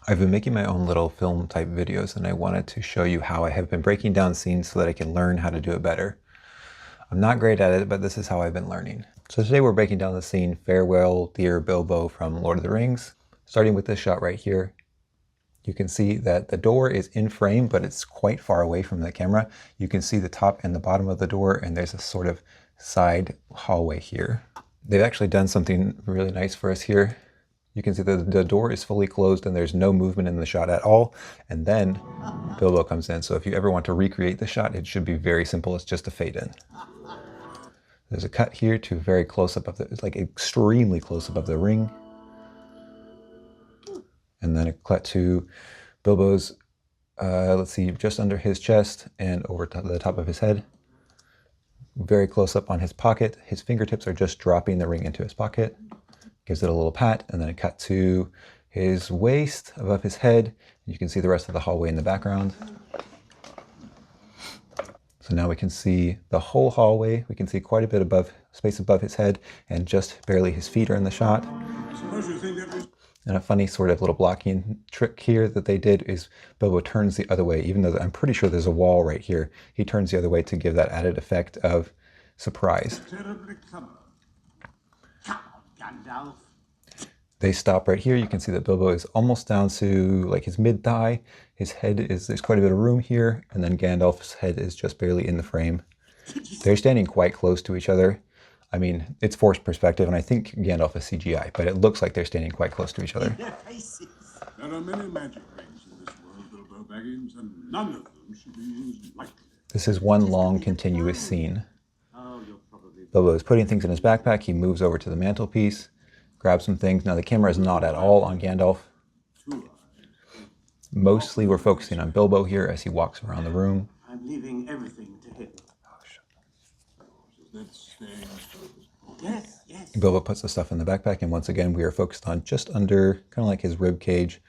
I've been making my own little film type videos, and I wanted to show you how I have been breaking down scenes so that I can learn how to do it better. I'm not great at it, but this is how I've been learning. So today we're breaking down the scene Farewell, Dear Bilbo from Lord of the Rings. Starting with this shot right here, you can see that the door is in frame, but it's quite far away from the camera. You can see the top and the bottom of the door, and there's a sort of side hallway here. They've actually done something really nice for us here. You can see that the door is fully closed and there's no movement in the shot at all. And then Bilbo comes in. So if you ever want to recreate the shot, it should be very simple. It's just a fade in. There's a cut here to very close up of the, it's like extremely close up of the ring. And then a cut to Bilbo's, let's see, just under his chest and over to the top of his head. Very close up on his pocket. His fingertips are just dropping the ring into his pocket. Gives it a little pat, and then a cut to his waist above his head. You can see the rest of the hallway in the background. So now we can see the whole hallway. We can see quite a bit above, space above his head, and just barely his feet are in the shot. And a funny sort of little blocking trick here that they did is Bilbo turns the other way, even though I'm pretty sure there's a wall right here. He turns the other way to give that added effect of surprise. Gandalf. They stop right here. You can see that Bilbo is almost down to like his mid-thigh. His head is, there's quite a bit of room here, and then Gandalf's head is just barely in the frame. They're standing quite close to each other. I mean, it's forced perspective, and I think Gandalf is CGI, but it looks like they're standing quite close to each other. There are many magic rings in this world, Bilbo Baggins, and none of them should be used lightly. This is one long continuous scene. Bilbo is putting things in his backpack. He moves over to the mantelpiece, grabs some things. Now the camera is not at all on Gandalf. Mostly we're focusing on Bilbo here as he walks around the room. I'm leaving everything to him. Yes. Bilbo puts the stuff in the backpack, and once again we are focused on just under, kind of like his rib cage,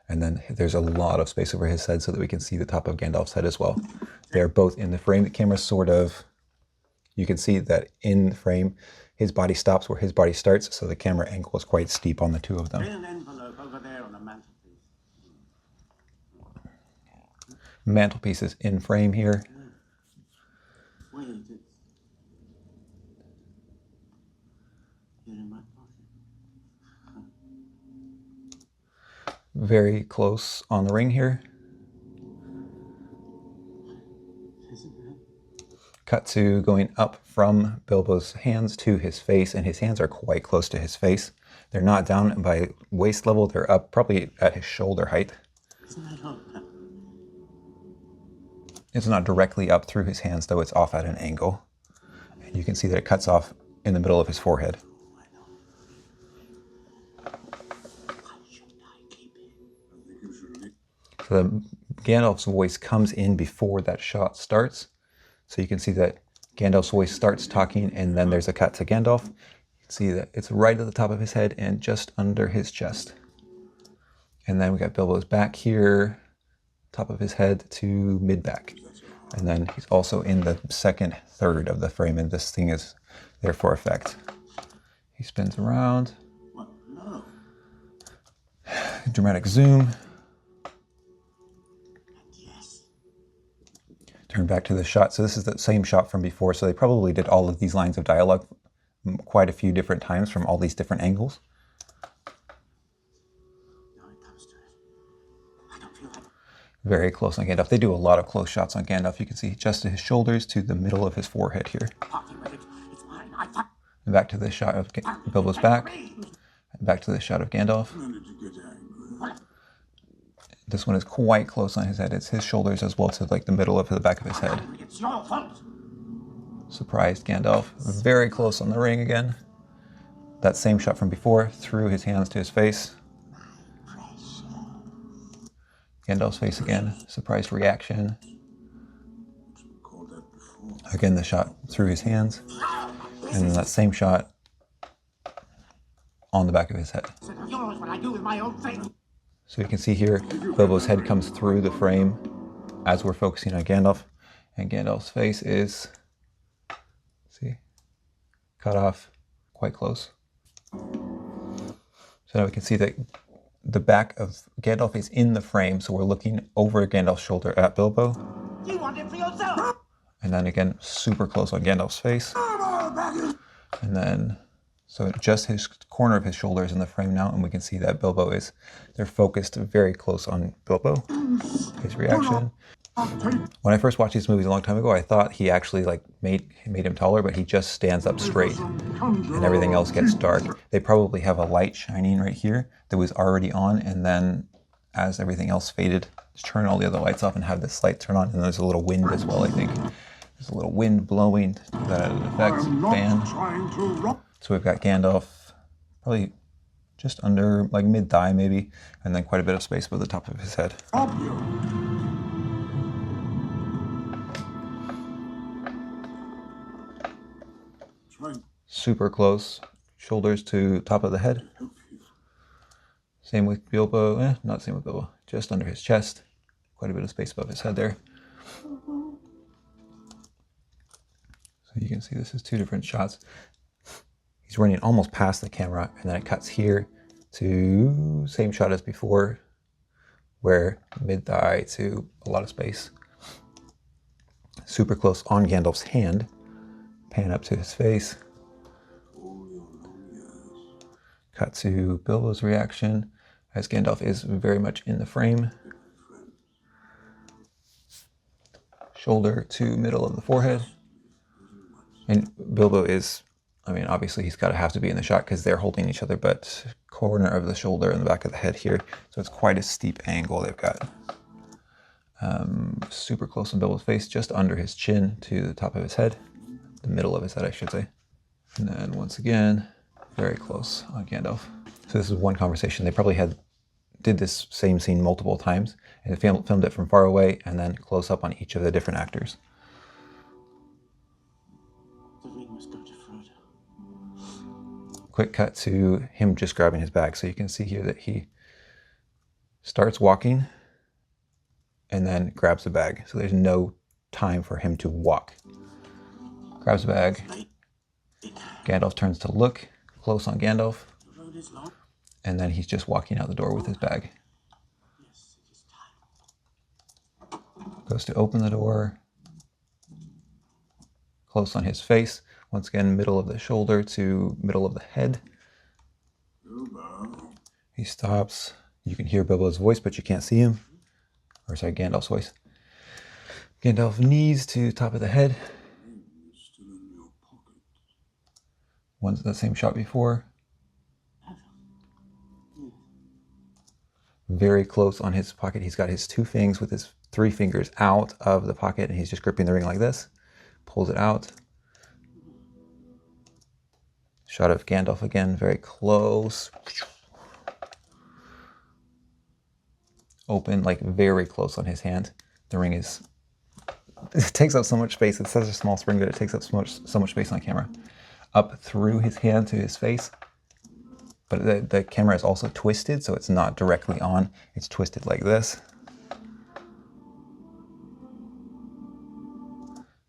and then there's a lot of space over his head so that we can see the top of Gandalf's head as well. They're both in the frame. The camera sort of, you can see that in the frame, his body stops where his body starts, so the camera angle is quite steep on the two of them. An envelope over there on the mantelpiece. Mantelpiece is in frame here. Wait, it's here in my pocket. Very close on the ring here. Cut to going up from Bilbo's hands to his face, and his hands are quite close to his face. They're not down by waist level, they're up probably at his shoulder height. It's not directly up through his hands, though it's off at an angle. And you can see that it cuts off in the middle of his forehead. So Gandalf's voice comes in before that shot starts. So you can see that Gandalf's voice starts talking, and then there's a cut to Gandalf. You can see that it's right at the top of his head and just under his chest. And then we got Bilbo's back here, top of his head to mid-back. And then he's also in the second third of the frame, and this thing is there for effect. He spins around. Dramatic zoom. Turn back to the shot. So this is the same shot from before. So they probably did all of these lines of dialogue quite a few different times from all these different angles. Very close on Gandalf. They do a lot of close shots on Gandalf. You can see just his shoulders to the middle of his forehead here. And back to this shot of Bilbo's back. And back to this shot of Gandalf. This one is quite close on his head. It's his shoulders as well to like the middle of the back of his head. Surprised Gandalf. Very close on the ring again. That same shot from before, through his hands to his face. Gandalf's face again. Surprised reaction. Again, the shot through his hands. And then that same shot on the back of his head. So you can see here, Bilbo's head comes through the frame as we're focusing on Gandalf, and Gandalf's face is, see, cut off quite close. So now we can see that the back of Gandalf is in the frame, so we're looking over Gandalf's shoulder at Bilbo. You want it for yourself. And then again, super close on Gandalf's face. And then, so just his corner of his shoulder is in the frame now, and we can see that they're focused very close on Bilbo. His reaction. When I first watched these movies a long time ago, I thought he actually like made him taller, but he just stands up straight and everything else gets dark. They probably have a light shining right here that was already on, and then as everything else faded, just turn all the other lights off and have this light turn on, and there's a little wind as well, I think. There's a little wind blowing to that added effect, fan. So we've got Gandalf probably just under like mid-thigh maybe, and then quite a bit of space above the top of his head. Super close, shoulders to top of the head. Same with Bilbo, not same with Bilbo, just under his chest. Quite a bit of space above his head there. So you can see this is two different shots. He's running almost past the camera, and then it cuts here to same shot as before, where mid-thigh to a lot of space. Super close on Gandalf's hand. Pan up to his face. Cut to Bilbo's reaction as Gandalf is very much in the frame. Shoulder to middle of the forehead. And Bilbo is, I mean, obviously he's got to have to be in the shot because they're holding each other, but corner of the shoulder and the back of the head here. So it's quite a steep angle they've got. Super close on Bilbo's face, just under his chin to the top of his head. The middle of his head, I should say. And then once again, very close on Gandalf. So this is one conversation. They probably did this same scene multiple times and filmed it from far away and then close up on each of the different actors. The ring must go to Frodo. Quick cut to him just grabbing his bag. So you can see here that he starts walking and then grabs the bag. So there's no time for him to walk. Grabs the bag. Gandalf turns to look, close on Gandalf. And then he's just walking out the door with his bag. Goes to open the door. Close on his face. Once again, middle of the shoulder to middle of the head. He stops. You can hear Bilbo's voice, but you can't see him. Or sorry, Gandalf's voice. Gandalf knees to top of the head. One's the same shot before. Very close on his pocket. He's got his two fingers with his three fingers out of the pocket, and he's just gripping the ring like this. Pulls it out. Shot of Gandalf again, very close. Open, like very close on his hand. The ring it takes up so much space. It's such a small spring that it takes up so much space on camera. Up through his hand to his face. But the camera is also twisted, so it's not directly on. It's twisted like this.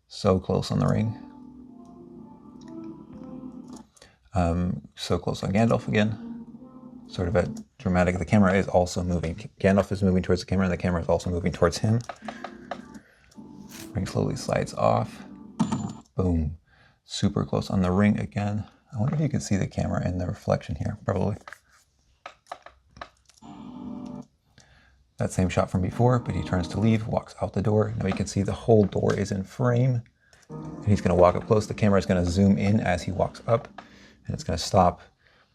So close on the ring. So close on Gandalf again. Sort of a dramatic. The camera is also moving. Gandalf is moving towards the camera, and the camera is also moving towards him. Ring slowly slides off. Boom. Super close on the ring again. I wonder if you can see the camera in the reflection here. Probably. That same shot from before, but he turns to leave, walks out the door. Now you can see the whole door is in frame. And he's going to walk up close. The camera is going to zoom in as he walks up. And it's going to stop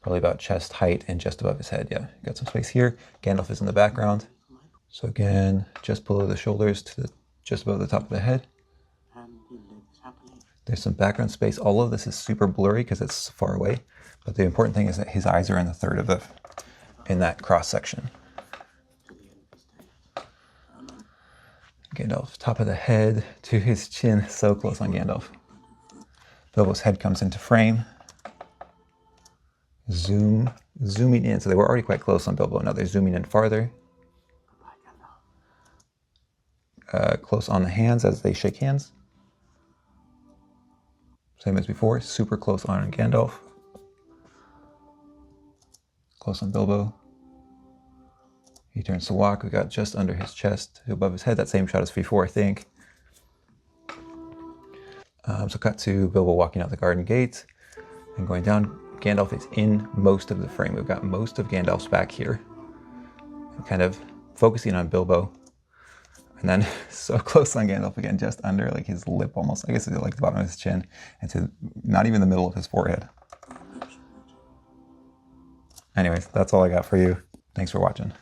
probably about chest height and just above his head. Yeah, got some space here. Gandalf is in the background. So again, just below the shoulders to just above the top of the head. There's some background space. All of this is super blurry because it's far away. But the important thing is that his eyes are in the third of in that cross section. Gandalf, top of the head to his chin, so close on Gandalf. Bilbo's head comes into frame. Zooming in. So they were already quite close on Bilbo. Now they're zooming in farther. Close on the hands as they shake hands. Same as before, super close on Gandalf. Close on Bilbo. He turns to walk. We got just under his chest, above his head. That same shot as before, I think. So cut to Bilbo walking out the garden gate and going down. Gandalf is in most of the frame. We've got most of Gandalf's back here. And kind of focusing on Bilbo. And then so close on Gandalf again, just under like his lip almost. I guess it's like the bottom of his chin. And to not even the middle of his forehead. Anyways, that's all I got for you. Thanks for watching.